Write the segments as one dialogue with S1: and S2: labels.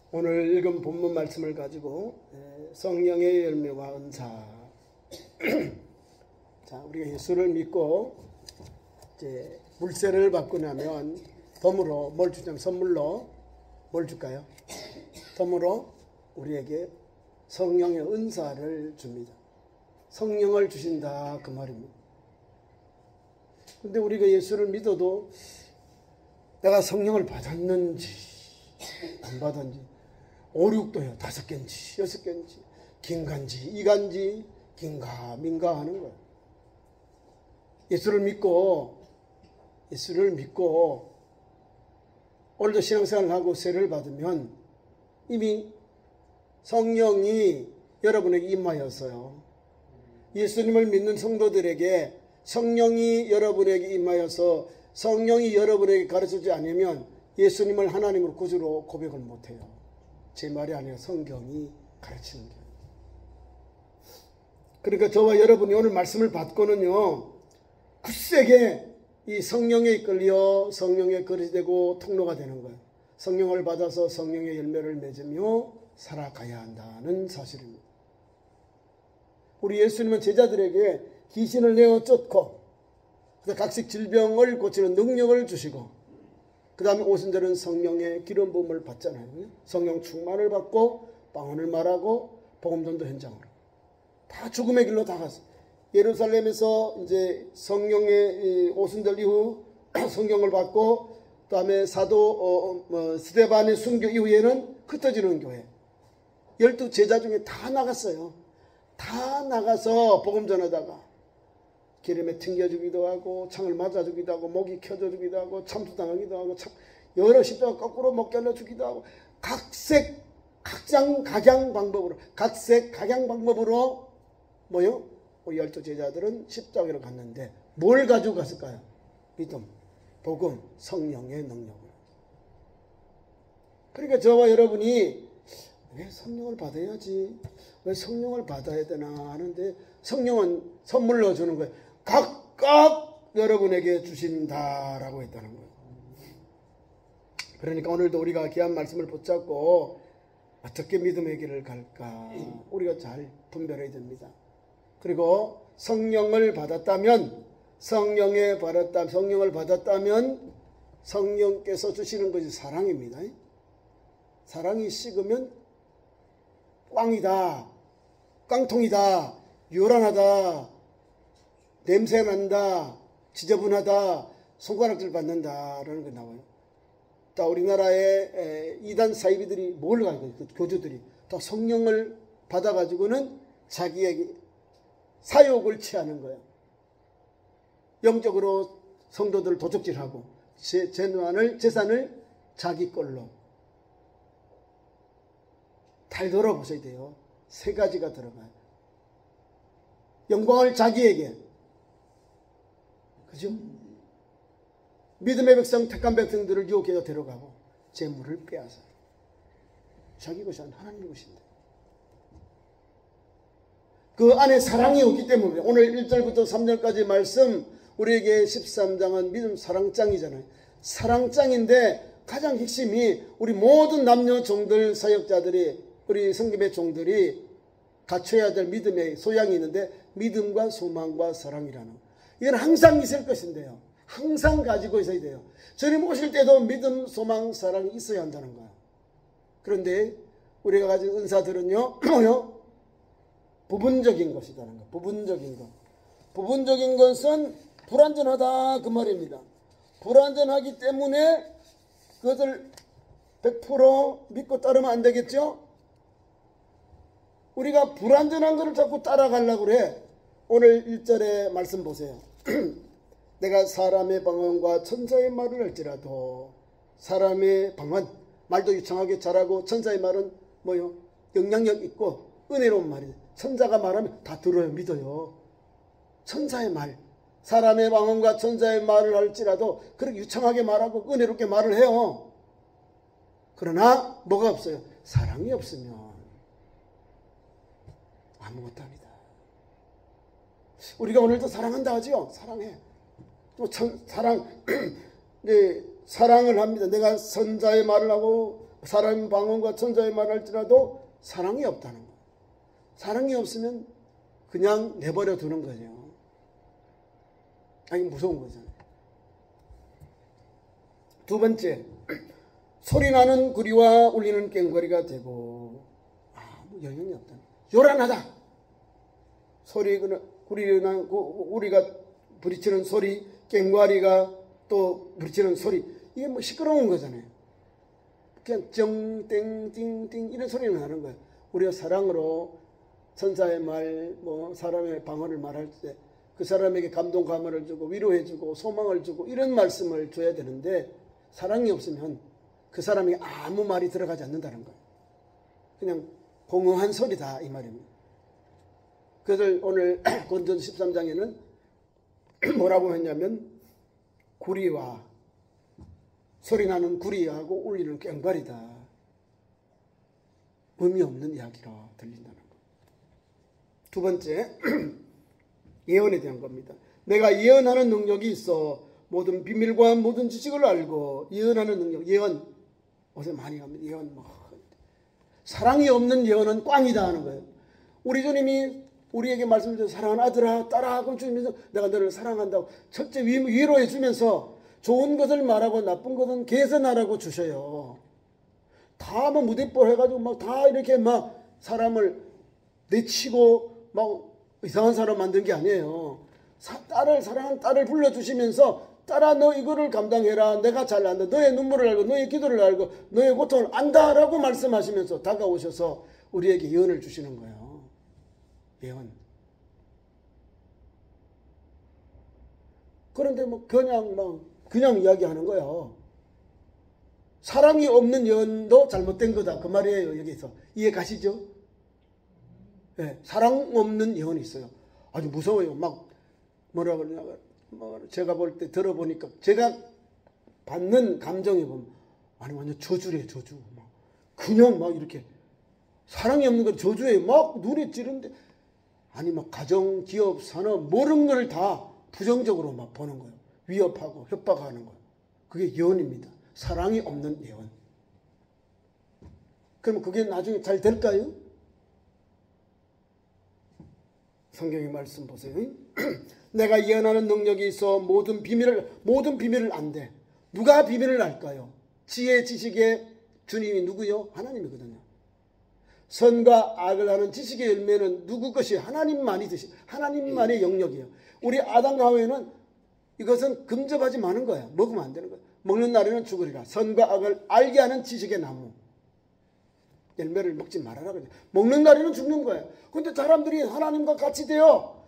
S1: 오늘 읽은 본문 말씀을 가지고 성령의 열매와 은사. 자, 우리가 예수를 믿고 이제 물세를 받고 나면 덤으로 뭘 주냐면 선물로 뭘 줄까요? 덤으로 우리에게 성령의 은사를 줍니다. 성령을 주신다 그 말입니다. 근데 우리가 예수를 믿어도 내가 성령을 받았는지 안 받았는지 5, 6도요. 5개인지 6개인지 긴간지 이간지 긴가민가 하는 거예요. 예수를 믿고 오늘도 신앙생활을 하고 세례를 받으면 이미 성령이 여러분에게 임하였어요. 예수님을 믿는 성도들에게 성령이 여러분에게 임하여서 성령이 여러분에게 가르쳐주지 않으면 예수님을 하나님으로 구주로 고백을 못해요. 제 말이 아니라 성경이 가르치는 거예요. 그러니까 저와 여러분이 오늘 말씀을 받고는요, 굳세게 이 성령에 이끌려 성령의 그릇이 되고 통로가 되는 거예요. 성령을 받아서 성령의 열매를 맺으며 살아가야 한다는 사실입니다. 우리 예수님은 제자들에게 귀신을 내어 쫓고 각색 질병을 고치는 능력을 주시고 그 다음에 오순절은 성령의 기름 부음을 받잖아요. 성령 충만을 받고 방언을 말하고 복음전도 현장으로 다 죽음의 길로 다 갔어요. 예루살렘에서 이제 성령의 오순절 이후 성령을 받고 그 다음에 사도 스데반의 순교 이후에는 흩어지는 교회 12 제자 중에 다 나갔어요. 다 나가서 복음 전하다가 기름에 튕겨주기도 하고 창을 맞아주기도 하고 목이 켜져주기도 하고 참수당하기도 하고 여러 십자가 거꾸로 목 잘라주기도 하고 각색 각양 방법으로 뭐요? 우리 12 제자들은 십자가로 갔는데 뭘 가지고 갔을까요? 믿음, 복음, 성령의 능력을. 그러니까 저와 여러분이 왜 성령을 받아야지? 왜 성령을 받아야 되나 하는데 성령은 선물로 주는 거예요. 각각 여러분에게 주신다라고 했다는 거예요. 그러니까 오늘도 우리가 귀한 말씀을 붙잡고 어떻게 믿음의 길을 갈까 우리가 잘 분별해야 됩니다. 그리고 성령을 받았다면 성령께서 주시는 것이 사랑입니다. 사랑이 식으면 꽝이다, 깡통이다, 요란하다, 냄새난다, 지저분하다, 손가락질 받는다라는 게 나와요. 또 우리나라의 이단 사이비들이 뭘 가지고 교주들이 또 성령을 받아가지고는 자기에게 사욕을 취하는 거예요. 영적으로 성도들을 도적질하고 재산을 자기 걸로 잘 들어보셔야 돼요. 3가지가 들어가요. 영광을 자기에게, 그죠? 믿음의 백성, 택한 백성들을 유혹해서 데려가고 재물을 빼앗아요. 자기 것이 아니라 하나님 것인데. 그 안에 사랑이 없기 때문에 오늘 1절부터 3절까지 말씀 우리에게 13장은 믿음 사랑장이잖아요. 사랑장인데 가장 핵심이 우리 모든 남녀 종들 사역자들이 우리 성김의 종들이 갖춰야 될 믿음의 소양이 있는데 믿음과 소망과 사랑이라는 이건 항상 있을 것인데요. 항상 가지고 있어야 돼요. 주님 오실 때도 믿음, 소망, 사랑이 있어야 한다는 거예요. 그런데 우리가 가진 은사들은요. 부분적인 것이라는 거예요. 부분적인 것. 부분적인 것은 불완전하다 그 말입니다. 불완전하기 때문에 그것을 100% 믿고 따르면 안 되겠죠? 우리가 불완전한 것을 자꾸 따라가려고 그래. 오늘 1절의 말씀 보세요. 내가 사람의 방언과 천사의 말을 할지라도 사람의 방언, 말도 유창하게 잘하고 천사의 말은 뭐요? 영향력 있고 은혜로운 말이에요. 천사가 말하면 다 들어요. 믿어요. 천사의 말, 사람의 방언과 천사의 말을 할지라도 그렇게 유창하게 말하고 은혜롭게 말을 해요. 그러나 뭐가 없어요? 사랑이 없으면 아무것도 아니다. 우리가 오늘도 사랑한다 하지요? 사랑해. 사랑을 합니다. 내가 선자의 말을 하고 사람의 방언과 천사의 말할지라도 사랑이 없다는 거예요. 사랑이 없으면 그냥 내버려 두는 거죠. 아니, 무서운 거잖아요. 두 번째, 소리나는 구리와 울리는 꽹과리가 되고 아무 영향이 없다. 요란하다. 구리나 우리가 부딪히는 소리, 꽹과리가 또 부딪히는 소리, 이게 뭐 시끄러운 거잖아요. 그냥 쩡땡띵띵 이런 소리가 나는 거예요. 우리가 사랑으로 천사의 말, 뭐 사람의 방언을 말할 때 그 사람에게 감동 감화를 주고 위로해 주고 소망을 주고 이런 말씀을 줘야 되는데, 사랑이 없으면 그 사람이 아무 말이 들어가지 않는다는 거예요. 그냥 공허한 소리다 이 말입니다. 그래서 오늘 고린도서 13장에는 뭐라고 했냐면 구리와 소리나는 구리하고 울리는 꽹과리다. 의미 없는 이야기가 들린다는 거. 두 번째, 예언에 대한 겁니다. 내가 예언하는 능력이 있어 모든 비밀과 모든 지식을 알고. 예언하는 능력, 예언 어제 많이 합니다. 예언 사랑이 없는 예언은 꽝이다 하는 거예요. 우리 주님이 우리에게 말씀드린 사랑하는 아들아 딸아 그럼 주님께서 내가 너를 사랑한다고 첫째 위로해 주면서 좋은 것을 말하고 나쁜 것은 개선하라고 주셔요. 다 뭐 무대뽀 해가지고 막 다 이렇게 막 사람을 내치고 막 이상한 사람 만든 게 아니에요. 사랑하는 딸을 불러주시면서 딸아 너 이거를 감당해라. 내가 잘 안다. 너의 눈물을 알고 너의 기도를 알고 너의 고통을 안다라고 말씀하시면서 다가오셔서 우리에게 예언을 주시는 거예요. 예언. 그런데 뭐 그냥 이야기하는 거예요. 사랑이 없는 예언도 잘못된 거다 그 말이에요. 여기서 이해 가시죠? 네, 사랑 없는 예언이 있어요. 아주 무서워요. 막 뭐라 그러냐, 제가 볼 때 들어보니까 제가 받는 감정이 보면 아니 완전 저주래 저주. 그냥 막 이렇게 사랑이 없는 걸 저주해. 막 눈에 찌른데 아니 막 가정, 기업, 산업 모든 걸 다 부정적으로 막 보는 거예요. 위협하고 협박하는 거예요. 그게 예언입니다. 사랑이 없는 예언. 그럼 그게 나중에 잘 될까요? 성경의 말씀 보세요. 내가 예언하는 능력이 있어 모든 비밀을 안대. 누가 비밀을 알까요? 지혜 지식의 주님이 누구요? 하나님이거든요. 선과 악을 하는 지식의 열매는 누구 것이? 하나님만이 하나님만의 영역이에요. 우리 아담과 하와는 이것은 금접하지 마는 거야. 먹으면 안 되는 거야. 먹는 날에는 죽으리라. 선과 악을 알게 하는 지식의 나무. 열매를 먹지 말아라. 먹는 날에는 죽는 거예요. 근데 사람들이 하나님과 같이 되어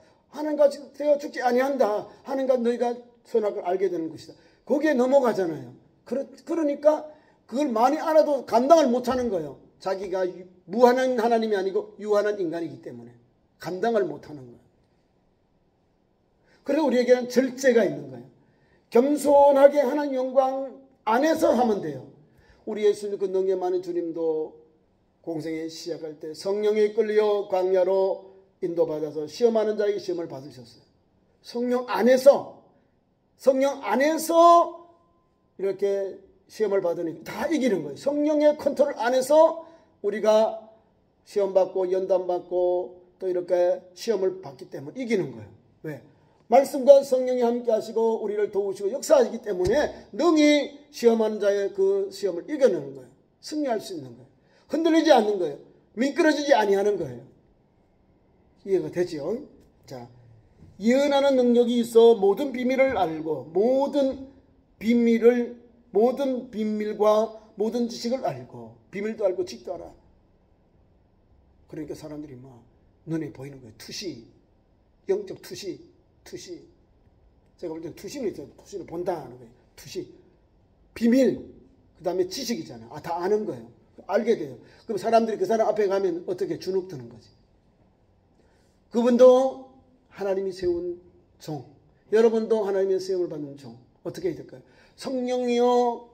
S1: 죽지 아니한다. 하나님과 너희가 선악을 알게 되는 것이다. 거기에 넘어가잖아요. 그러니까 그걸 많이 알아도 감당을 못하는 거예요. 자기가 무한한 하나님이 아니고 유한한 인간이기 때문에 감당을 못하는 거예요. 그래서 우리에게는 절제가 있는 거예요. 겸손하게 하나님 영광 안에서 하면 돼요. 우리 예수님 그 능력 많은 주님도 공생에 시작할 때 성령에 이끌려 광야로 인도받아서 시험하는 자에게 시험을 받으셨어요. 성령 안에서 이렇게 시험을 받으니 다 이기는 거예요. 성령의 컨트롤 안에서 우리가 시험받고 연단받고 또 이렇게 시험을 받기 때문에 이기는 거예요. 왜? 말씀과 성령이 함께 하시고 우리를 도우시고 역사하시기 때문에 능히 시험하는 자의 그 시험을 이겨내는 거예요. 승리할 수 있는 거예요. 흔들리지 않는 거예요. 미끄러지지 아니하는 거예요. 이해가 되죠? 자, 예언하는 능력이 있어 모든 비밀을 알고 모든 비밀과 모든 지식을 알고 비밀도 알고 지식도 알아. 그러니까 사람들이 막 눈에 보이는 거예요. 투시, 영적 투시. 제가 볼 때는 투시는 있어요. 투시를 본다 하는 거예요. 투시, 비밀, 그 다음에 지식이잖아요. 다 아는 거예요. 알게 돼요. 그럼 사람들이 그 사람 앞에 가면 어떻게 주눅 드는 거지. 그분도 하나님이 세운 종, 여러분도 하나님의 세움을 받는 종. 어떻게 해야 될까요? 성령이여,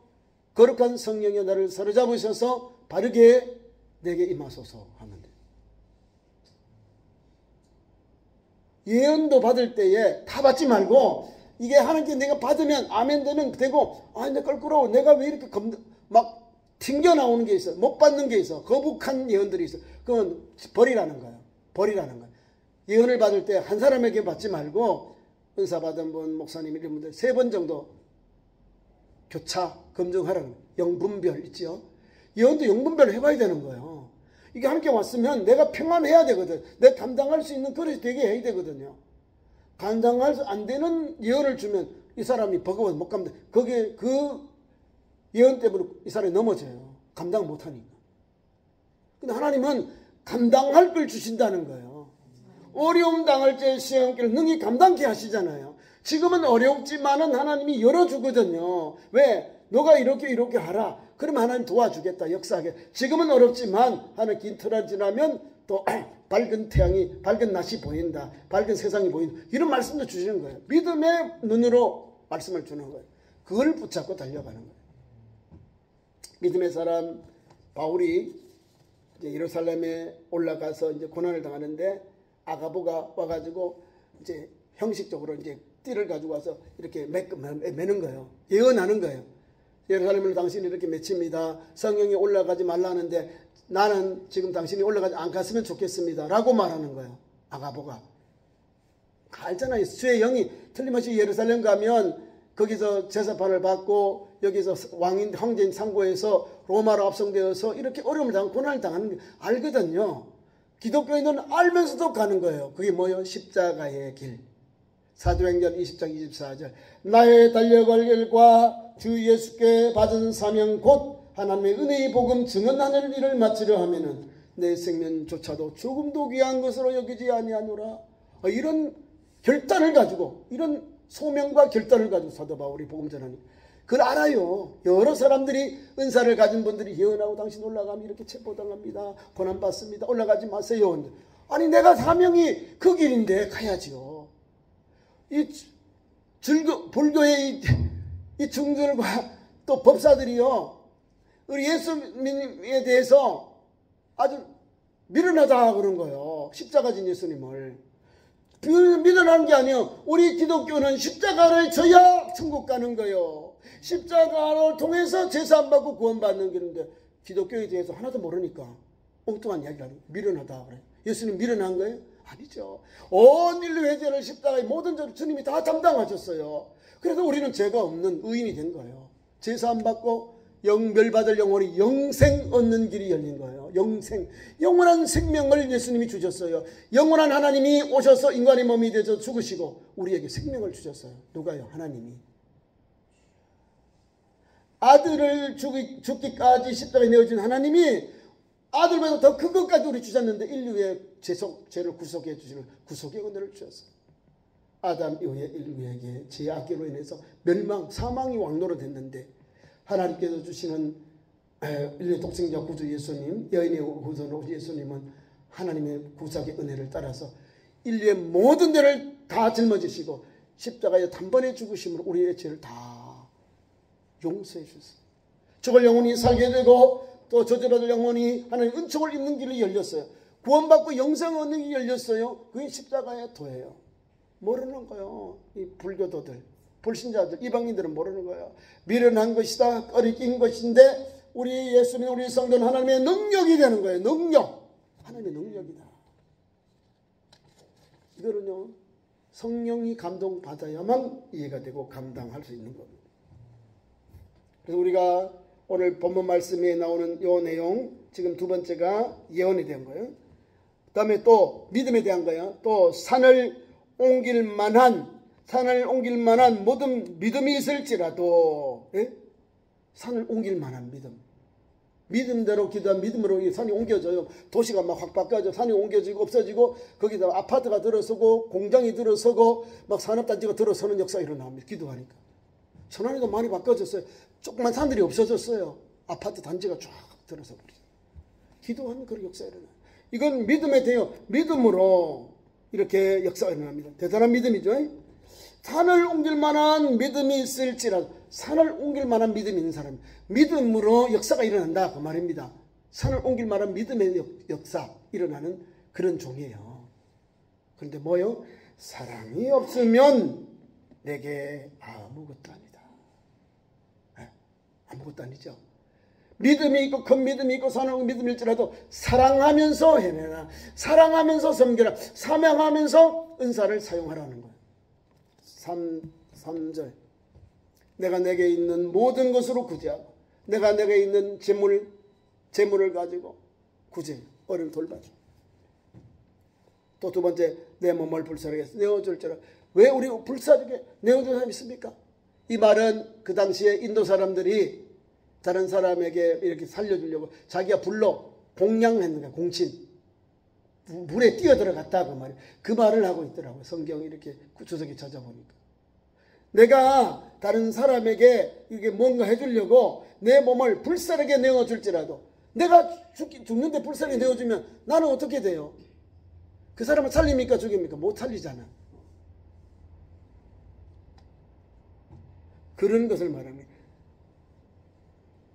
S1: 거룩한 성령이여 나를 사로잡으셔서 바르게 내게 임하소서 하면 돼요. 예언도 받을 때에 다 받지 말고 이게 하나님께 내가 받으면 아멘 되면 되고 아, 내 껄끄러워. 내가 왜 이렇게 막 튕겨 나오는 게 있어. 못 받는 게 있어. 거북한 예언들이 있어. 그건 버리라는 거예요. 버리라는 거예요. 예언을 받을 때 한 사람에게 받지 말고 은사 받은 분, 목사님 이런 분들 3번 정도 교차 검증하라는 거예요. 영분별 있죠. 예언도 영분별로 해봐야 되는 거예요. 이게 함께 왔으면 내가 평안해야 되거든. 내가 감당할 수 있는 그릇이 되게 해야 되거든요. 감당할 수 안 되는 예언을 주면 이 사람이 버거워서 못 감당. 거기에 그 예언 때문에 이 사람이 넘어져요. 감당 못하니까. 근데 하나님은 감당할 걸 주신다는 거예요. 어려움 당할 때 시험길 능히 감당케 하시잖아요. 지금은 어렵지만은 하나님이 열어주거든요. 왜? 너가 이렇게 하라. 그러면 하나님 도와주겠다. 역사하게. 지금은 어렵지만 하는 긴 터널 지나면 또 밝은 태양이, 밝은 낮이 보인다. 밝은 세상이 보인다. 이런 말씀도 주시는 거예요. 믿음의 눈으로 말씀을 주는 거예요. 그걸 붙잡고 달려가는 거예요. 믿음의 사람 바울이 이제 예루살렘에 올라가서 이제 고난을 당하는데 아가보가 와가지고 이제 형식적으로 이제 띠를 가지고 와서 이렇게 매는 거예요. 예언하는 거예요. 예루살렘을 당신이 이렇게 맺힙니다. 성령이 올라가지 말라는데 나는 지금 당신이 올라가지 안 갔으면 좋겠습니다. 라고 말하는 거예요. 아가보가. 알잖아요. 수의 영이 틀림없이 예루살렘 가면 거기서 제사판을 받고 여기서 왕인 황제인 상고에서 로마로 압송되어서 이렇게 어려움을 당하고 고난을 당하는 게 알거든요. 기독교인은 알면서도 가는 거예요. 그게 뭐예요? 십자가의 길. 사도행전 20장 24절 나의 달려갈 길과 주 예수께 받은 사명 곧 하나님의 은혜의 복음 증언하는 일을 마치려 하면은 내 생명조차도 조금도 귀한 것으로 여기지 아니하노라. 이런 결단을 가지고 이런 소명과 결단을 가지고 사도 바울이 복음 전하니 그걸 알아요. 여러 사람들이 은사를 가진 분들이 예언하고 당신 올라가면 이렇게 체포당합니다. 고난받습니다. 올라가지 마세요. 아니 내가 사명이 그 길인데 가야지요. 이 불교의 이 중들과 또 법사들이요. 우리 예수님에 대해서 아주 미련하다 그런 거예요. 십자가 진 예수님을. 미련한 게 아니에요. 우리 기독교는 십자가를 져야 천국 가는 거예요. 십자가를 통해서 제사 안 받고 구원받는 길인데 기독교에 대해서 하나도 모르니까 엉뚱한 이야기를 하는 거예요. 미련하다 그래요. 예수님 미련한 거예요? 아니죠. 온 인류 회개를 십자가의 모든 죄를 주님이 다 담당하셨어요. 그래서 우리는 죄가 없는 의인이 된 거예요. 제사 안 받고 멸받을 영혼이 영생 얻는 길이 열린 거예요. 영생. 영원한 생명을 예수님이 주셨어요. 영원한 하나님이 오셔서 인간의 몸이 되어서 죽으시고 우리에게 생명을 주셨어요. 누가요? 하나님이. 아들을 죽기까지 십자가에 내어진 하나님이 아들보다 더 큰 것까지 우리 주셨는데 인류의 죄를 구속해 주시는 구속의 은혜를 주셨어요. 아담 이후에 인류에게 죄의 악기로 인해서 멸망, 사망이 왕노로 됐는데 하나님께서 주시는 인류의 독생자 구주 예수님, 여인의 후손 예수님은 하나님의 구속의 은혜를 따라서 인류의 모든 죄를 다 짊어지시고 십자가에 단번에 죽으심으로 우리의 죄를 다 용서해 주셨어요. 죽을 영혼이 살게 되고 또 저주받을 영혼이 하나님 은총을 입는 길이 열렸어요. 구원받고 영생 얻는 길이 열렸어요. 그게 십자가의 도예요. 모르는 거예요. 이 불교도들, 불신자들, 이방인들은 모르는 거예요. 미련한 것이다, 꺼리낀 것인데 우리 예수님, 우리 성도는 하나님의 능력이 되는 거예요. 능력. 하나님의 능력이다. 이거는요, 성령이 감동받아야만 이해가 되고 감당할 수 있는 겁니다. 그래서 우리가 오늘 본문 말씀에 나오는 이 내용, 지금 두 번째가 예언에 대한 거예요. 그 다음에 또 믿음에 대한 거예요. 또 산을 옮길 만한 모든 믿음이 있을지라도, 예? 산을 옮길 만한 믿음. 믿음대로 기도한 믿음으로 산이 옮겨져요. 도시가 막 확 바뀌어져. 산이 옮겨지고 없어지고 거기다 아파트가 들어서고 공장이 들어서고 막 산업단지가 들어서는 역사가 일어납니다. 기도하니까. 천안에도 많이 바뀌어졌어요. 조그만 산들이 없어졌어요. 아파트 단지가 쫙 들어서 버리죠. 기도하면 그런 역사가 일어나요. 이건 믿음에 대해 믿음으로 이렇게 역사가 일어납니다. 대단한 믿음이죠. 산을 옮길 만한 믿음이 있을지라도 산을 옮길 만한 믿음이 있는 사람, 믿음으로 역사가 일어난다 그 말입니다. 산을 옮길 만한 믿음의 역사 일어나는 그런 종이에요. 그런데 뭐요? 사랑이 없으면 내게 아무것도 아니다. 아무것도 아니죠. 믿음이 있고 큰 믿음이 있고 선한 믿음일지라도 사랑하면서 헤매라. 사랑하면서 섬겨라. 사명하면서 은사를 사용하라는 거예요. 3절 내가 내게 있는 모든 것으로 구제하고 내가 내게 있는 재물을 가지고 구제 어려움 돌봐줘. 또 두 번째 내 몸을 불사르게 내어줄 줄. 왜 우리 불사르게 내어줄 사람이 있습니까? 이 말은 그 당시에 인도 사람들이 다른 사람에게 이렇게 살려주려고 자기가 불로 공양했는 거야. 공친 물에 뛰어들어갔다 그 말이에요. 그 말을 하고 있더라고요. 성경 이렇게 구주석에 찾아보니까 내가 다른 사람에게 이게 뭔가 해주려고 내 몸을 불사르게 내어줄지라도 내가 죽는데 불사르게 내어주면 나는 어떻게 돼요? 그 사람을 살립니까 죽입니까? 못 살리잖아. 그런 것을 말합니다.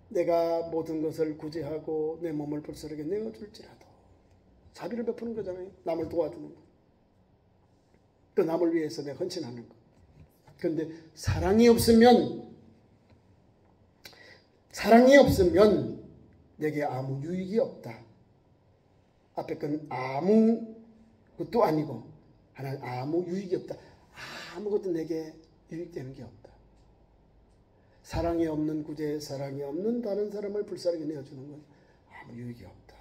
S1: 내가 모든 것을 구제하고 내 몸을 불사르게 내어줄지라도 자비를 베푸는 거잖아요. 남을 도와주는 거. 또 남을 위해서 내가 헌신하는 거. 그런데 사랑이 없으면 내게 아무 유익이 없다. 앞에 건 아무 것도 아니고 하나는 아무 유익이 없다. 아무것도 내게 유익되는 게 없다. 사랑이 없는 구제, 사랑이 없는 다른 사람을 불사르게 내어주는 건 아무 유익이 없다.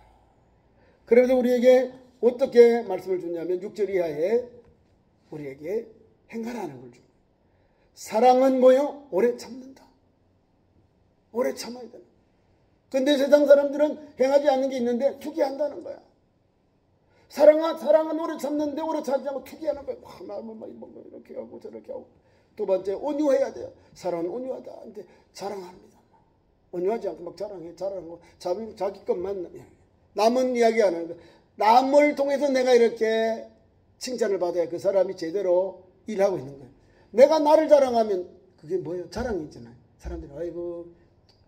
S1: 그래서 우리에게 어떻게 말씀을 주냐면 6절 이하에 우리에게 행하라는 걸 줍니다. 사랑은 뭐요? 오래 참는다. 오래 참아야 된다. 근데 세상 사람들은 행하지 않는 게 있는데 투기한다는 거야. 사랑은 오래 참는데 오래 참지 않고 투기하는 거야. 막 이렇게 하고 저렇게 하고. 두 번째 온유해야 돼요. 사랑은 온유하다. 근데 자랑합니다. 온유하지 않고 막 자랑하고 자기 것만 남은 이야기 안 하는 거야. 남을 통해서 내가 이렇게 칭찬을 받아야 그 사람이 제대로 일하고 있는 거예요. 내가 나를 자랑하면 그게 뭐예요? 자랑이잖아요. 사람들이 아이고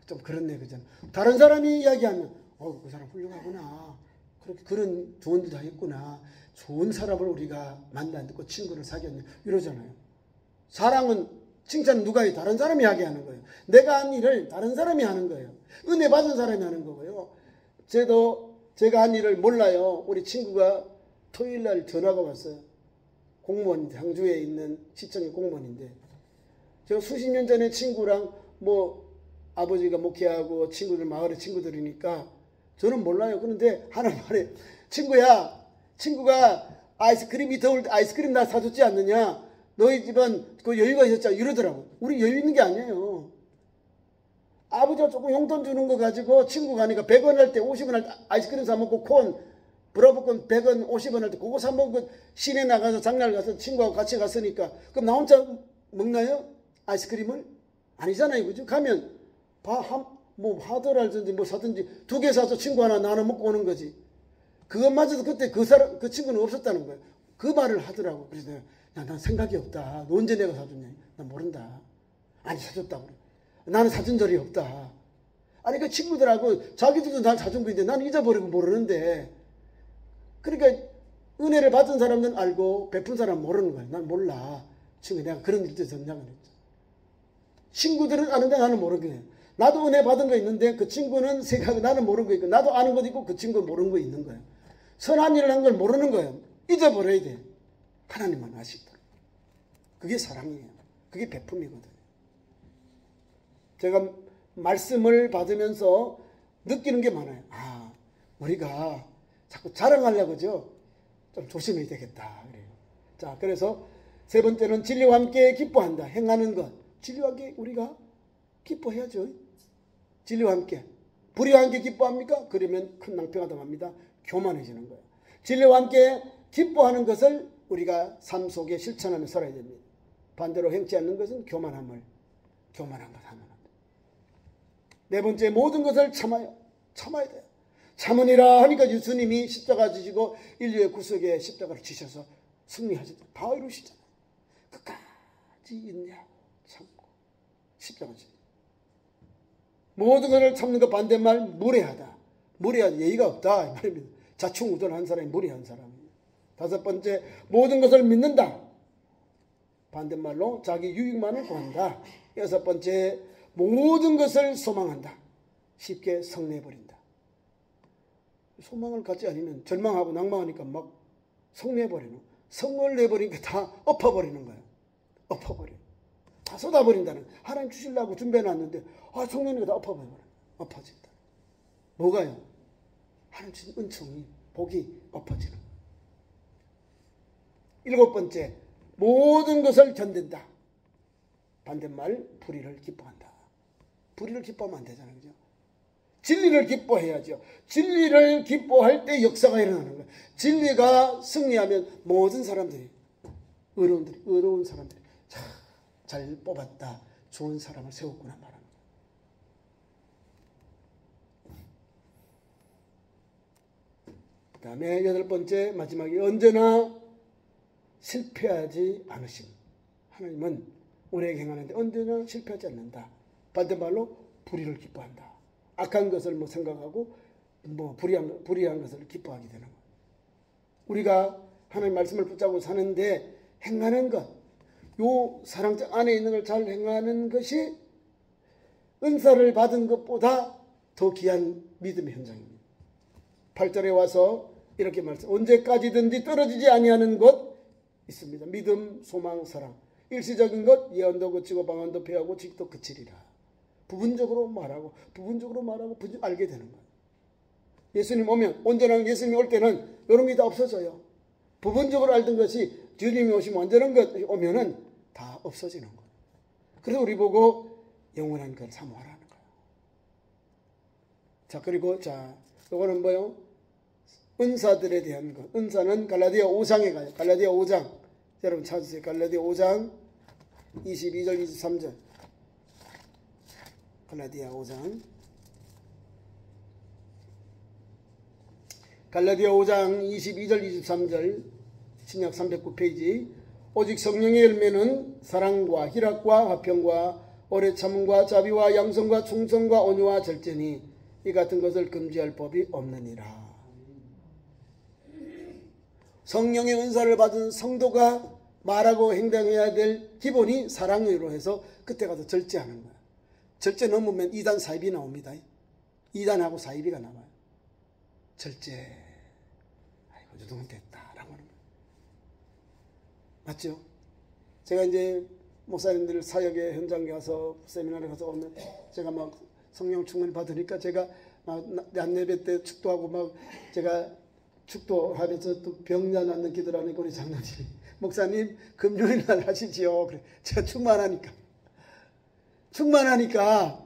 S1: 좀 그렇네 그잖아. 다른 사람이 이야기하면 그 사람 훌륭하구나. 그렇게 그런 좋은 일 다 했구나. 좋은 사람을 우리가 만났고 친구를 사귀었네. 이러잖아요. 사랑은 칭찬은 누가 해? 다른 사람이 하게 하는 거예요. 내가 한 일을 다른 사람이 하는 거예요. 은혜 받은 사람이 하는 거고요. 제가 한 일을 몰라요. 우리 친구가 토요일 날 전화가 왔어요. 공무원, 상주에 있는 시청의 공무원인데 제가 수십 년 전에 친구랑 아버지가 목회하고 친구들 마을의 친구들이니까 저는 몰라요. 그런데 하나 말해. 친구가 아이스크림이 더울 때 아이스크림 나 사줬지 않느냐? 너희 집은 그 여유가 있었잖아. 이러더라고. 우리 여유 있는 게 아니에요. 아버지가 조금 용돈 주는 거 가지고 친구가 하니까 100원 할 때 50원 할 때 아이스크림 사 먹고 브라보콘 100원 50원 할 때 그거 사 먹고 시내 나가서 장날 가서 친구하고 같이 갔으니까 그럼 나 혼자 먹나요? 아이스크림을? 아니잖아요. 그죠? 가면 하더라든지 사든지 2개 사서 친구 하나 나눠 먹고 오는 거지. 그것마저도 그때 그 친구는 없었다는 거예요. 그 말을 하더라고. 그래서 내가 난 생각이 없다. 너 언제 내가 사줬냐? 난 모른다. 아니 사줬다고 그래. 나는 사준 적이 없다. 아니 그 친구들하고 자기들도 날 사준 거인데 나는 잊어버리고 모르는데 그러니까 은혜를 받은 사람은 알고 베푼 사람은 모르는 거야. 난 몰라. 친구 내가 그런 일도 전장을 했죠. 친구들은 아는데 나는 모르겠네. 나도 은혜 받은 거 있는데 그 친구는 생각하고 나는 모르는 거 있고 나도 아는 것 있고 그 친구는 모르는 거 있는 거예요. 선한 일을 한 걸 모르는 거예요. 잊어버려야 돼. 하나님만 아시더라. 그게 사랑이에요. 그게 베품이거든요. 제가 말씀을 받으면서 느끼는 게 많아요. 우리가 자꾸 자랑하려고 그죠? 좀 조심해야 되겠다. 그래요. 자, 그래서 세 번째는 진리와 함께 기뻐한다. 행하는 것. 진리와 함께 우리가 기뻐해야죠. 진리와 함께. 불의와 함께 기뻐합니까? 그러면 큰 낭패가 당합니다. 교만해지는 거예요. 진리와 함께 기뻐하는 것을 우리가 삶 속에 실천하며 살아야 됩니다. 반대로 행치 않는 것은 교만한 것 하면 안 됩니다. 네 번째, 모든 것을 참아야 돼요. 참으니라 하니까 예수님이 십자가 지시고 인류의 구속에 십자가를 지셔서 승리하셨죠. 다 이루시잖아요. 끝까지 인내하고 참고 십자가 지시. 모든 것을 참는 것 반대말 무례하다. 예의가 없다 이 말입니다. 자충우돌한 사람이 무례한 사람입니다. 다섯 번째, 모든 것을 믿는다. 반대말로 자기 유익만을 구한다. 여섯 번째, 모든 것을 소망한다. 쉽게 성내버린다. 소망을 갖지 않으면 절망하고 낭망하니까 막 성내버리는, 성을 내버리니까 다 엎어버리는 거예요. 엎어버려. 다 쏟아버린다는 거예요. 하나님 주시려고 준비해놨는데 성내니까 다 엎어진다. 뭐가요? 하나님 주신 은총이, 복이 엎어지는 거예요. 7번째, 모든 것을 견딘다. 반대말, 불의를 기뻐한다. 불의를 기뻐하면 안 되잖아요. 그죠? 진리를 기뻐해야죠. 진리를 기뻐할 때 역사가 일어나는 거예요. 진리가 승리하면 모든 사람들이, 의로운 사람들이 잘 뽑았다. 좋은 사람을 세웠구나 말하는 거예요. 그 다음에 8번째, 마지막에 언제나 실패하지 않으심. 하나님은 우리에게 행하는데 언제나 실패하지 않는다. 반대말로 불의를 기뻐한다. 악한 것을 생각하고 불의한 것을 기뻐하게 되는 것. 우리가 하나님 말씀을 붙잡고 사는데 행하는 것, 요 사랑장 안에 있는 걸 잘 행하는 것이 은사를 받은 것보다 더 귀한 믿음의 현장입니다. 8절에 와서 이렇게 말씀, 언제까지든지 떨어지지 아니하는 것 있습니다. 믿음, 소망, 사랑. 일시적인 것, 예언도 그치고 방언도 패하고 직도 그치리라. 부분적으로 말하고 알게 되는 거예요. 예수님 오면, 온전한 예수님이 올 때는 이런 게 다 없어져요. 부분적으로 알던 것이 주님이 오시면 온전한 것 오면은 다 없어지는 거예요. 그래서 우리 보고 영원한 걸 사모하라는 거예요. 자, 그리고 이거는 뭐요? 은사들에 대한 것. 은사는 갈라디아 5장에 가요. 갈라디아 5장. 여러분 찾으세요. 갈라디아 5장 22절 23절. 갈라디아 5장. 갈라디아 5장 22절 23절. 신약 309페이지. 오직 성령의 열매는 사랑과 희락과 화평과 오래 참음과 자비와 양성과 충성과 온유와 절제니 이 같은 것을 금지할 법이 없느니라. 성령의 은사를 받은 성도가 말하고 행동해야 될 기본이 사랑으로 해서 그때 가서 절제하는 거야. 절제 넘으면 2단 사입이 나옵니다. 2단하고 사입이가 나와요. 절제. 아이고, 저 정도 됐다라고 하는 거예요. 맞죠? 제가 이제 목사님들 사역의 현장에 가서 세미나를 가서 오면 제가 막 성령 충만을 받으니까 제가 막 안예배 때 축도하고 막 제가 축도하면서 또 병자 낫는 기도를 하는 우리 장로님이 목사님 금요일 날 하시지요. 그래. 제가 충만하니까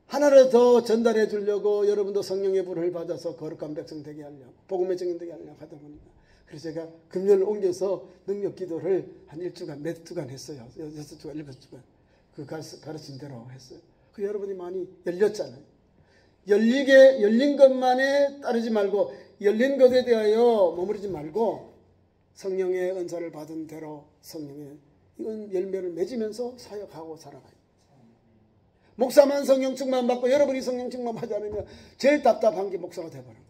S1: 하나를 더 전달해 주려고 여러분도 성령의 불을 받아서 거룩한 백성 되게 하려고 복음의 증인 되게 하려고 하다 보니까 그래서 제가 금요일 옮겨서 능력 기도를 한 1주간 몇 주간 했어요. 6주간 7주간 그 가르친 대로 했어요. 그 여러분이 많이 열렸잖아요. 열린 것만에 따르지 말고 열린 것에 대하여 머무르지 말고 성령의 은사를 받은 대로 성령의 열매를 맺으면서 사역하고 살아가요. 목사만 성령 충만 받고 여러분이 성령 충만 받지 않으면 제일 답답한 게 목사가 되어버린 거예요.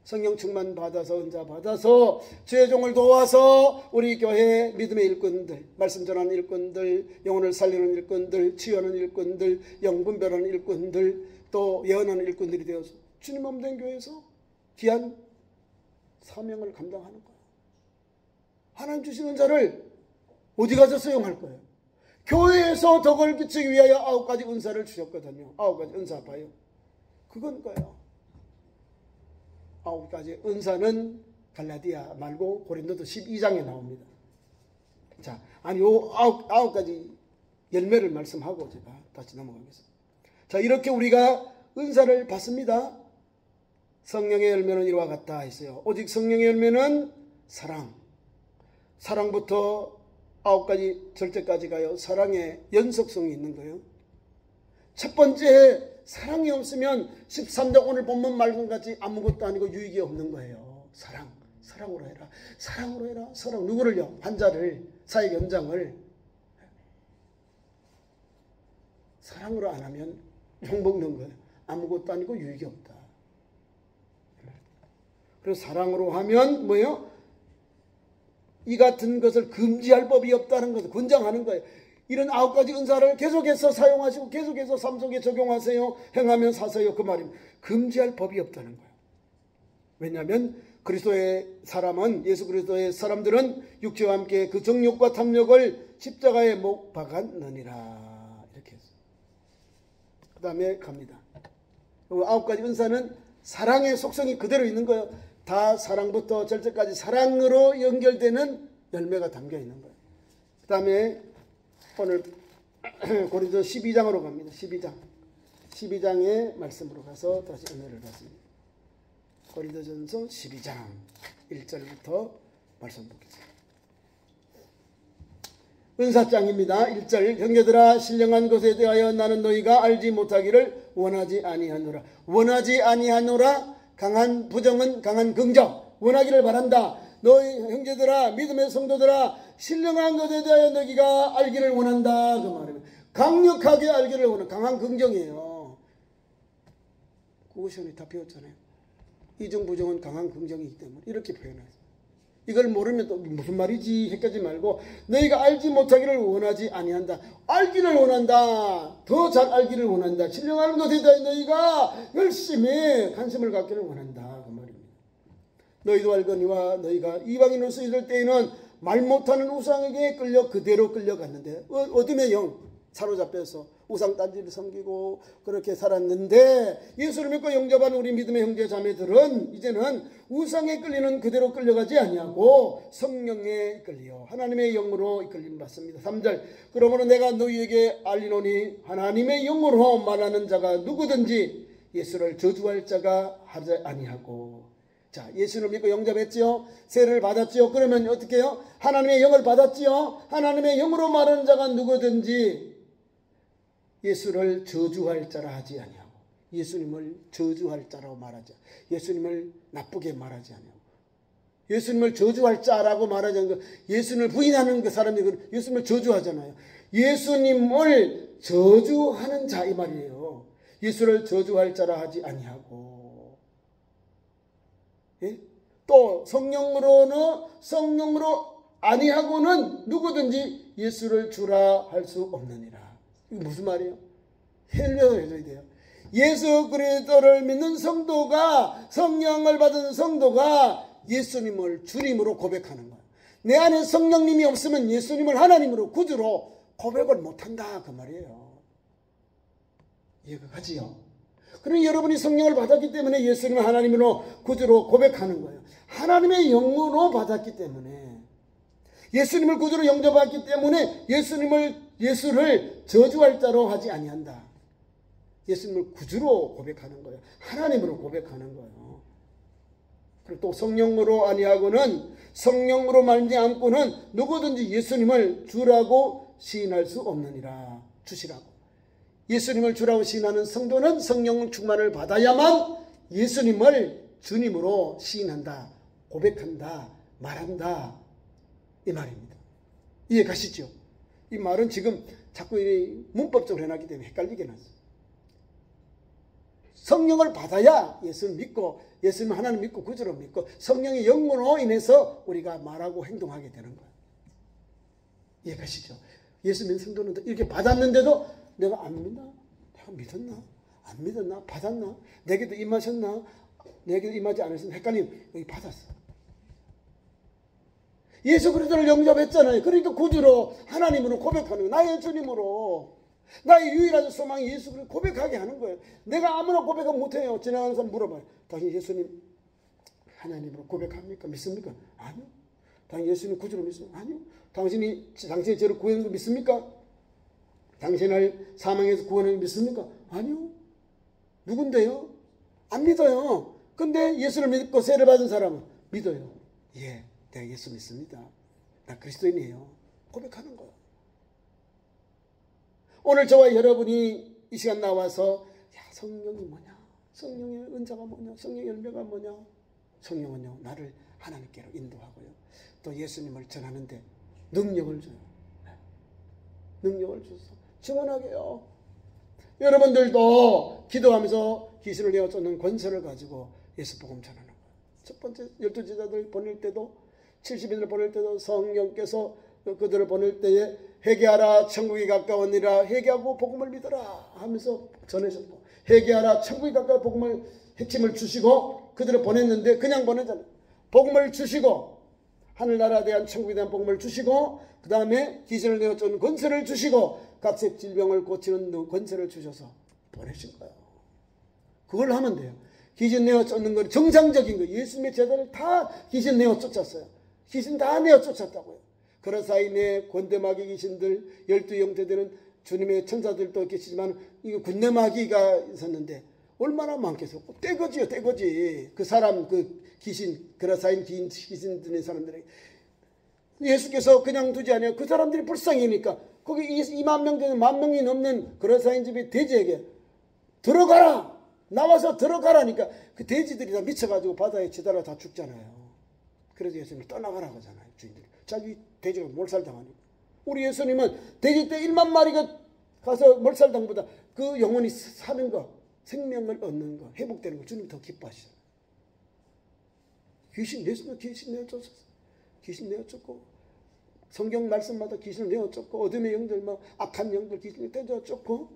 S1: 성령 충만 받아서 은사 받아서 주의 종을 도와서 우리 교회 믿음의 일꾼들, 말씀 전하는 일꾼들, 영혼을 살리는 일꾼들, 치유하는 일꾼들, 영분별하는 일꾼들, 또 예언하는 일꾼들이 되어서 주님 몸된 교회에서 귀한 사명을 감당하는 거예요. 하나님 주신 은사를 어디 가서 사용할 거예요? 교회에서 덕을 끼치기 위하여 9가지 은사를 주셨거든요. 9가지 은사 봐요. 그건 거예요. 9가지 은사는 갈라디아 말고 고린도서 12장에 나옵니다. 자, 아니 요 9가지 열매를 말씀하고 제가 다시 넘어가겠습니다. 자, 이렇게 우리가 은사를 받습니다. 성령의 열매는 이와 같다 했어요. 오직 성령의 열매는 사랑부터 9가지 절제까지 가요. 사랑의 연속성이 있는 거예요. 첫 번째, 사랑이 없으면 13장 오늘 본문 말씀같이 아무것도 아니고 유익이 없는 거예요. 사랑으로 해라. 사랑으로 해라. 사랑 누구를요? 환자를, 사역 현장을. 사랑으로 안 하면 욕먹는 거예요. 아무것도 아니고 유익이 없다. 그래서 사랑으로 하면 뭐예요? 이 같은 것을 금지할 법이 없다는 것을 권장하는 거예요. 이런 9가지 은사를 계속해서 사용하시고 계속해서 삶 속에 적용하세요. 행하면 사세요. 그 말입니다. 금지할 법이 없다는 거예요. 왜냐하면 그리스도의 사람은, 예수 그리스도의 사람들은 육체와 함께 그 정욕과 탐욕을 십자가에 못 박았느니라. 이렇게 했어요. 그 다음에 갑니다. 9가지 은사는 사랑의 속성이 그대로 있는 거예요. 다 사랑부터 절제까지 사랑으로 연결되는 열매가 담겨 있는 거예요. 그 다음에 오늘 고린도 12장으로 갑니다. 12장의 말씀으로 가서 다시 은혜를 받습니다. 고린도전서 12장 1절부터 말씀 보겠습니다. 은사장입니다. 1절 형제들아 신령한 것에 대하여 나는 너희가 알지 못하기를 원하지 아니하노라. 원하지 아니하노라. 강한 부정은 강한 긍정. 원하기를 바란다. 너희 형제들아 믿음의 성도들아 신령한 것에 대하여 너희가 알기를 원한다. 그 말입니다. 강력하게 알기를 원한다. 강한 긍정이에요. 국어시험에 다 배웠잖아요. 이중 부정은 강한 긍정이기 때문에 이렇게 표현하세요. 이걸 모르면 또 무슨 말이지 헷갈리지 말고 너희가 알지 못하기를 원하지 아니한다. 알기를 원한다. 더 잘 알기를 원한다. 신령한 것에 대해 너희가 열심히 관심을 갖기를 원한다. 그 말입니다. 너희도 알거니와 너희가 이방인으로서 있을 때에는 말 못하는 우상에게 그대로 끌려갔는데 어둠의 영 사로잡혀서 우상 딴지를 섬기고 그렇게 살았는데 예수를 믿고 영접한 우리 믿음의 형제 자매들은 이제는 우상에 끌리는 그대로 끌려가지 아니하고 성령에 끌려 하나님의 영으로 이끌림 받습니다. 3절 그러므로 내가 너희에게 알리노니 하나님의 영으로 말하는 자가 누구든지 예수를 저주할 자가 하지 아니하고. 자, 예수를 믿고 영접했지요. 세례를 받았지요. 그러면 어떻게 해요? 하나님의 영을 받았지요. 하나님의 영으로 말하는 자가 누구든지 예수를 저주할 자라 하지 아니하고. 예수님을 저주할 자라고 말하지. 예수님을 나쁘게 말하지 아니하고. 예수님을 저주할 자라고 말하지 않고 예수님을 부인하는 그 사람이 예수님을 저주하잖아요. 예수님을 저주하는 자 이 말이에요. 예수를 저주할 자라 하지 아니하고. 예? 또 성령으로 아니하고는 누구든지 예수를 주라 할 수 없느니라. 이게 무슨 말이에요? 설명을 해줘야 돼요. 예수 그리스도를 믿는 성도가 성령을 받은 성도가 예수님을 주님으로 고백하는 거예요. 내 안에 성령님이 없으면 예수님을 하나님으로 구주로 고백을 못한다 그 말이에요. 이해가 가지요? 그러니 여러분이 성령을 받았기 때문에 예수님을 하나님으로 구주로 고백하는 거예요. 하나님의 영으로 받았기 때문에 예수님을 구주로 영접했기 때문에 예수를 저주할 자로 하지 아니한다. 예수님을 구주로 고백하는 거예요. 하나님으로 고백하는 거예요. 그리고 또 성령으로 아니하고는 성령으로 말미암고는 누구든지 예수님을 주라고 시인할 수 없느니라. 주시라고. 예수님을 주라고 시인하는 성도는 성령 충만을 받아야만 예수님을 주님으로 시인한다, 고백한다, 말한다 이 말입니다. 이해 가시죠? 이 말은 지금 자꾸 문법적으로 해놨기 때문에 헷갈리게 났어요. 성령을 받아야 예수를 믿고 예수님 하나님 믿고 구주로 믿고 성령의 영으로 인해서 우리가 말하고 행동하게 되는 거예요. 이해 가시죠? 예수 믿는 성도는 이렇게 받았는데도 내가 안 믿나? 내가 믿었나? 안 믿었나? 받았나? 내게도 임하셨나? 내게도 임하지 않았으면 헷갈림. 여기 받았어. 예수 그리스도를 영접했잖아요. 그러니까 구주로 하나님으로 고백하는 거예요. 나의 주님으로. 나의 유일한 소망이 예수 그리스도 고백하게 하는 거예요. 내가 아무나 고백을 못해요. 지나가는 사람 물어봐요. 당신 예수님 하나님으로 고백합니까? 믿습니까? 아니요. 당신 예수님 구주로 믿습니까? 아니요. 당신이 저를 구원한 거 믿습니까? 당신을 사망에서 구원한 거 믿습니까? 아니요. 누군데요? 안 믿어요. 근데 예수를 믿고 세례 받은 사람은 믿어요. 예, 내가 예수 믿습니다. 나 그리스도인이에요. 고백하는 거예요. 오늘 저와 여러분이 이 시간 나와서 야, 성령이 뭐냐? 성령의 은사가 뭐냐? 성령의 열매가 뭐냐? 성령은요, 나를 하나님께로 인도하고요. 또 예수님을 전하는데 능력을 줘요. 능력을 줘서 증언하게 해요. 여러분들도 기도하면서 귀신을 내어 쫓는 권세를 가지고 예수 복음 전하는 거예요. 첫 번째 12제자들 보낼 때도 70인을 보낼 때도 성령께서 그들을 보낼 때에 회개하라 천국이 가까우니라 회개하고 복음을 믿어라 하면서 전해줬고, 회개하라 천국이 가까워 복음을 핵심을 주시고 그들을 보냈는데 그냥 보내잖아요. 복음을 주시고 하늘나라에 대한 천국에 대한 복음을 주시고 그 다음에 귀신을 내어 쫓는 권세를 주시고 각색 질병을 고치는 권세를 주셔서 보내신 거예요. 그걸 하면 돼요. 귀신 내어 쫓는 건 정상적인 거예요. 예수님의 제자를 다 귀신 내어 쫓았어요. 귀신 다 내어 쫓았다고요. 그런 사이에 권대마귀 귀신들 12형제들은 주님의 천사들도 계시지만 이거 군대마귀가 있었는데 얼마나 많겠어. 떼거지요, 떼거지. 그 사람, 그 귀신, 그라사인 귀신 드는 사람들에게 예수께서 그냥 두지 않아요. 그 사람들이 불쌍이니까 거기 2만 명 되는 10,000명이 넘는 그라사인 집의 돼지에게 들어가라, 나와서 들어가라니까 그 돼지들이 다 미쳐가지고 바다에 치달아 다 죽잖아요. 그래서 예수님을 떠나가라고 하잖아요. 주인들이 자기 돼지가 몰살당하니까. 우리 예수님은 돼지 때 1만 마리가 가서 몰살당보다 그 영혼이 사는 거, 생명을 얻는 거, 회복되는 거 주님 더 기뻐하시잖아요. 귀신 예수는 귀신 내어 쫓았어. 귀신 내어 쫓고 성경 말씀마다 귀신을 내어 쫓고 어둠의 영들, 막 악한 영들 귀신을 떼어 쫓고,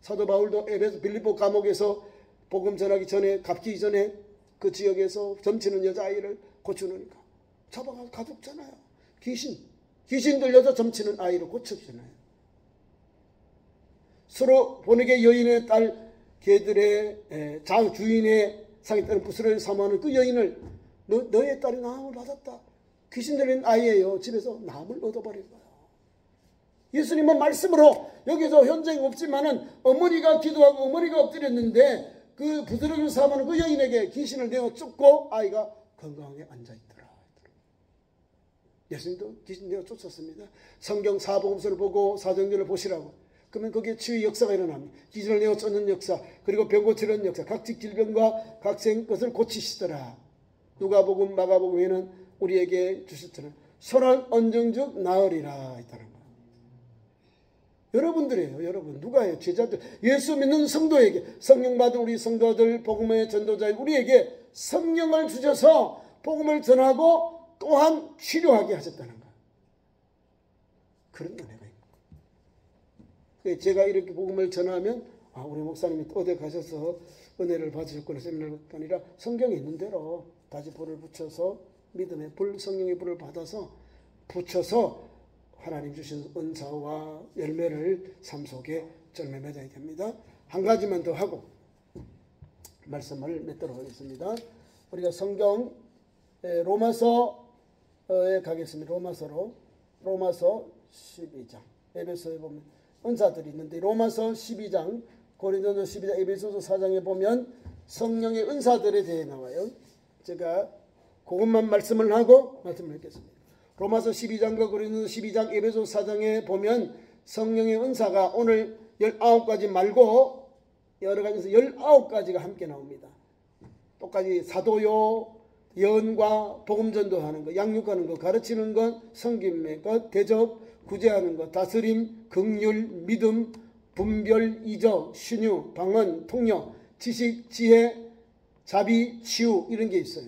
S1: 사도 바울도 에베소 빌립보 감옥에서 복음 전하기 전에, 갚기 전에 그 지역에서 점치는 여자아이를 고쳐놓으니까 잡아가서 가뒀잖아요. 귀신 들려서 점치는 아이를 고쳤잖아요. 서로 보내게 여인의 딸 걔들의 주인의 상에 따른 부스러기를 사모하는 그 여인을 너의 딸이 나음을 받았다. 귀신 들린 아이예요. 집에서 나음을 얻어버린 거예요. 예수님은 말씀으로 여기서 현장 없지만은 어머니가 기도하고 어머니가 엎드렸는데 그 부스러기를 사모하는 그 여인에게 귀신을 내어 쫓고 아이가 건강하게 앉아있더라. 예수님도 귀신 내어 쫓았습니다. 성경 사복음서를 보고 사도행전을 보시라고. 그러면 거기에 치유의 역사가 일어납니다. 귀신을 내어 쫓는 역사, 그리고 병 고치는 역사, 각직 질병과 각생 것을 고치시더라. 누가복음, 마가복음에는 우리에게 주셨잖아요. 손을 얹은즉 나으리라 했다는 거예요. 여러분들이에요. 여러분. 누가요? 제자들. 예수 믿는 성도에게, 성령 받은 우리 성도들, 복음의 전도자인 우리에게 성령을 주셔서 복음을 전하고 또한 치료하게 하셨다는 거예요. 그런 은혜가 있고. 제가 이렇게 복음을 전하면 우리 목사님이 어디 가셔서 은혜를 받으셨구나 세미나가 아니라 성경에 있는 대로 다시 불을 붙여서 믿음의 불, 성령의 불을 받아서 붙여서 하나님 주신 은사와 열매를 삶 속에 쩔매 맺어야 됩니다. 한 가지만 더 하고 말씀을 맺도록 하겠습니다. 우리가 성경 로마서에 가겠습니다. 로마서 12장. 에베소에 보면 은사들이 있는데 로마서 12장, 고린도서 12장, 에베소서 4장에 보면 성령의 은사들에 대해 나와요. 제가 그것만 말씀을 하고 말씀을 하겠습니다. 로마서 12장과 고린도서 12장, 에베소서 4장에 보면 성령의 은사가 오늘 19가지 말고 여러 가지에서 19가지가 함께 나옵니다. 똑같이 사도요, 예언과 복음 전도하는 것, 양육하는 것, 가르치는 것, 섬김의 것, 대접, 구제하는 것, 다스림, 긍휼, 믿음, 분별, 이적, 신유, 방언, 통역, 지식, 지혜, 자비, 치유 이런 게 있어요.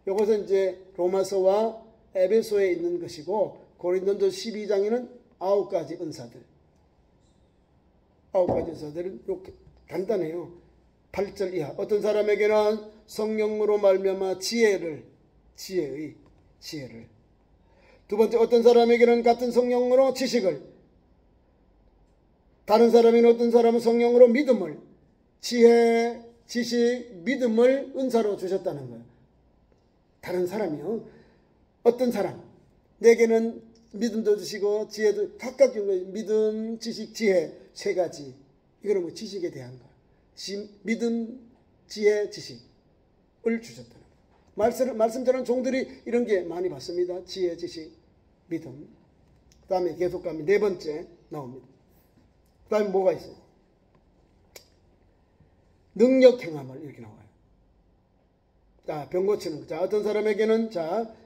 S1: 이것은 이제 로마서와 에베소에 있는 것이고 고린도서 12장에는 9가지 은사들. 9가지 은사들은 이렇게 간단해요. 8절 이하. 어떤 사람에게는 성령으로 말미암아 지혜를. 두 번째, 어떤 사람에게는 같은 성령으로 지식을. 다른 사람에는 어떤 사람은 성령으로 믿음을. 지혜, 지식, 믿음을 은사로 주셨다는 거예요. 다른 사람이요. 어떤 사람. 내게는 믿음도 주시고 지혜도 각각 준 거예요. 믿음, 지식, 지혜 세 가지. 이거는 뭐 지식에 대한 거. 믿음, 지혜, 지식을 주셨다는 거예요. 말씀처럼 종들이 이런 게 많이 받습니다. 지혜, 지식, 믿음. 그 다음에 계속 가면 네 번째 나옵니다. 그 다음에 뭐가 있어요? 능력 행함을 이렇게 나와요. 자, 병 고치는 거. 자, 어떤 사람에게는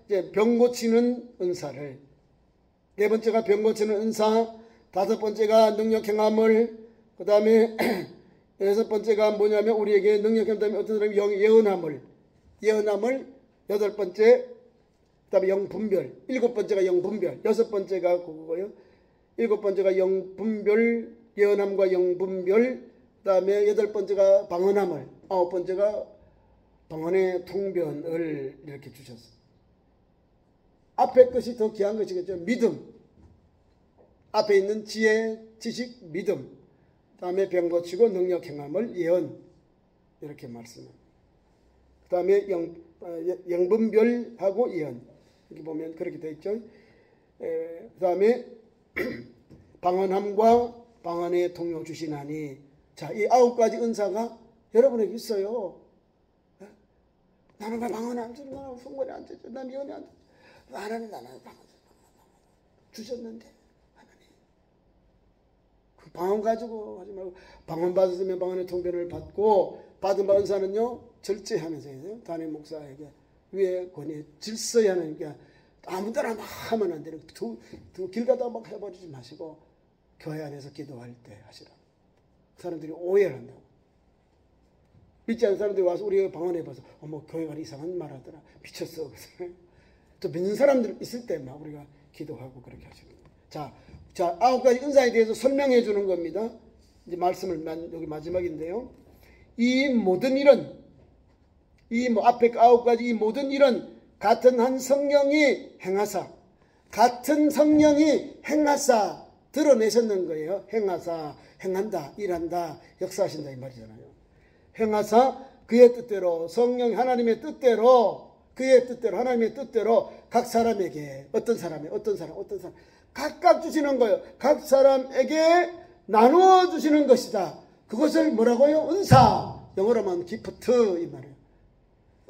S1: 이제 병 고치는 은사를. 네 번째가 병 고치는 은사. 다섯 번째가 능력 행함을. 그 다음에 여섯 번째가 뭐냐면 우리에게 능력 행함. 어떤 사람이 예언함을. 여덟 번째 다음에 영분별, 7번째가 영분별, 6번째가 그거고요. 7번째가 영분별, 예언함과 영분별, 그 다음에 8번째가 방언함을, 9번째가 방언의 통변을 이렇게 주셨어요. 앞에 것이 더 귀한 것이겠죠. 믿음. 앞에 있는 지혜, 지식, 믿음. 다음에 병 고치고 능력 행함을 예언. 이렇게 말씀합니다. 그 다음에 영분별하고 예언. 여기 보면 그렇게 되어 있죠. 그 다음에 방언함과 방언의 통로 주시나니. 자, 이 9가지 은사가 여러분에게 있어요. 나는 왜 방언 안 주는 거야? 성권이 안 주죠. 난 예언이 안 주죠. 하나님 나는 방언 주셨는데 하나님. 그 방언 가지고 하지 말고 방언 받았으면 방언의 통변을 받고 받은 바 은사는요 절제하면서 해요. 담임 목사에게 위에 권위 질서야 하니까 아무데나 막 하면 안 되는 길 가다 막 해버리지 마시고 교회 안에서 기도할 때 하시라. 사람들이 오해를 한다고. 믿지 않는 사람들이 와서 우리가 방언해봐서 어머 교회가 이상한 말 하더라. 미쳤어. 또 믿는 사람들 있을 때 막 우리가 기도하고 그렇게 하시는 거예요. 자 9가지 은사에 대해서 설명해 주는 겁니다. 이제 말씀을 여기 마지막인데요. 이 모든 일은 앞에 9가지 이 모든 일은 같은 한 성령이 행하사 드러내셨는 거예요. 행하사 행한다, 일한다, 역사하신다 이 말이잖아요. 행하사 그의 뜻대로 성령 하나님의 뜻대로 그의 뜻대로 하나님의 뜻대로 각 사람에게 어떤 사람 각각 주시는 거예요. 각 사람에게 나누어 주시는 것이다. 그것을 뭐라고요? 은사. 영어로 하면 기프트 이 말이에요.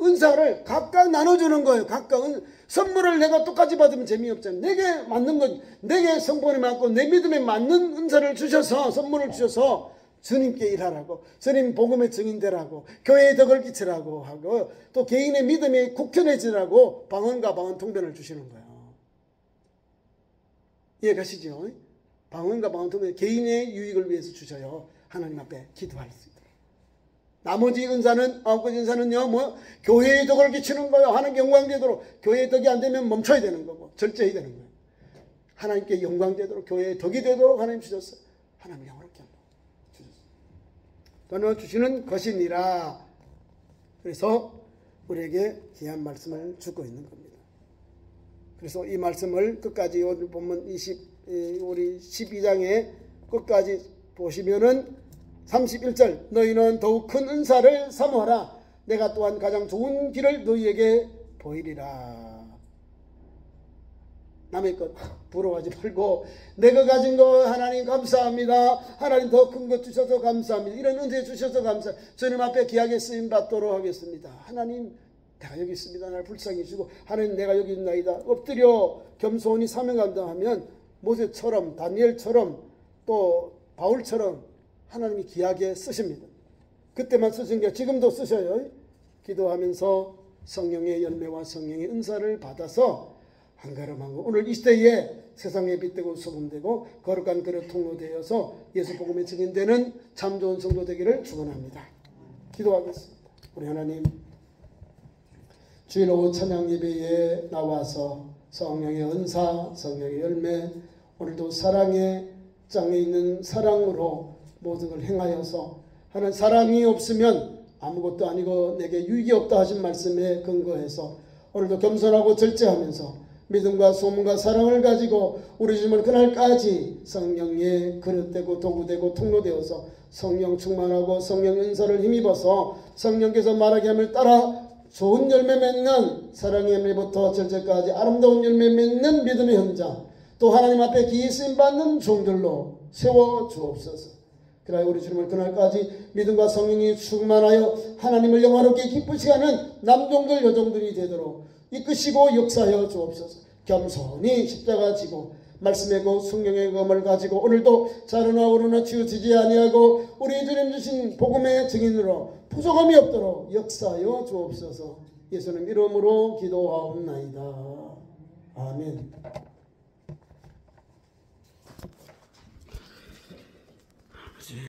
S1: 은사를 각각 나눠주는 거예요. 각각 선물을 내가 똑같이 받으면 재미없잖아요. 내게 맞는 것, 내게 성품에 맞고 내 믿음에 맞는 은사를 주셔서 선물을 주셔서 주님께 일하라고, 주님 복음의 증인되라고, 교회에 덕을 끼치라고 하고, 또 개인의 믿음이 굳건해지라고 방언과 방언 통변을 주시는 거예요. 이해가시죠? 방언과 방언 통변 개인의 유익을 위해서 주셔요. 하나님 앞에 기도할 수 있도록. 나머지 은사는 9가지 은사는요, 교회의 덕을 끼치는 거예요. 하나님 영광되도록. 교회의 덕이 안 되면 멈춰야 되는 거고, 절제해야 되는 거예요. 하나님께 영광되도록, 교회의 덕이 되도록 하나님 주셨어요. 하나님 영광롭게 한다. 또는 주시는 것이니라. 그래서 우리에게 귀한 말씀을 주고 있는 겁니다. 그래서 이 말씀을 끝까지 오늘 보면 우리 12장의 끝까지 보시면은 31절 너희는 더욱 큰 은사를 삼어라. 내가 또한 가장 좋은 길을 너희에게 보이리라. 남의 것 부러워하지 말고 내가 가진 거 하나님 감사합니다. 하나님 더 큰 것 주셔서 감사합니다. 이런 은혜 주셔서 감사합니다. 주님 앞에 귀하게 쓰임 받도록 하겠습니다. 하나님 내가 여기 있습니다. 나를 불쌍히 주시고 하나님 내가 여기 있나이다. 엎드려 겸손히 사명 감당하면 모세처럼 다니엘처럼 또 바울처럼 하나님이 귀하게 쓰십니다. 그때만 쓰신 게 지금도 쓰셔요. 기도하면서 성령의 열매와 성령의 은사를 받아서 한 걸음 한 걸음 오늘 이 시대에 세상에 빛되고 소금되고 거룩한 그릇 통로되어서 예수 복음의 증인되는 참 좋은 성도 되기를 축원합니다. 기도하겠습니다. 우리 하나님 주일 오후 찬양 예배에 나와서 성령의 은사, 성령의 열매, 오늘도 사랑의 장에 있는 사랑으로 모든 걸 행하여서 하는 사랑이 없으면 아무것도 아니고 내게 유익이 없다 하신 말씀에 근거해서 오늘도 겸손하고 절제하면서 믿음과 소문과 사랑을 가지고 우리 주님을 그날까지 성령의 그릇되고 도구되고 통로되어서 성령 충만하고 성령 은사를 힘입어서 성령께서 말하게 함을 따라 좋은 열매 맺는 사랑의 열매부터 절제까지 아름다운 열매 맺는 믿음의 현장 또 하나님 앞에 기이 쓰임받는 종들로 세워 주옵소서. 그러나 우리 주님을 그날까지 믿음과 성령이 충만하여 하나님을 영화롭게 기쁘시게 하는 남종들 여종들이 되도록 이끄시고 역사하여 주옵소서. 겸손히 십자가 지고 말씀의 그 성령의 검을 가지고 오늘도 자르나 오르나 치우치지 아니하고 우리 주님 주신 복음의 증인으로 부족함이 없도록 역사하여 주옵소서. 예수님 이름으로 기도하옵나이다. 아멘.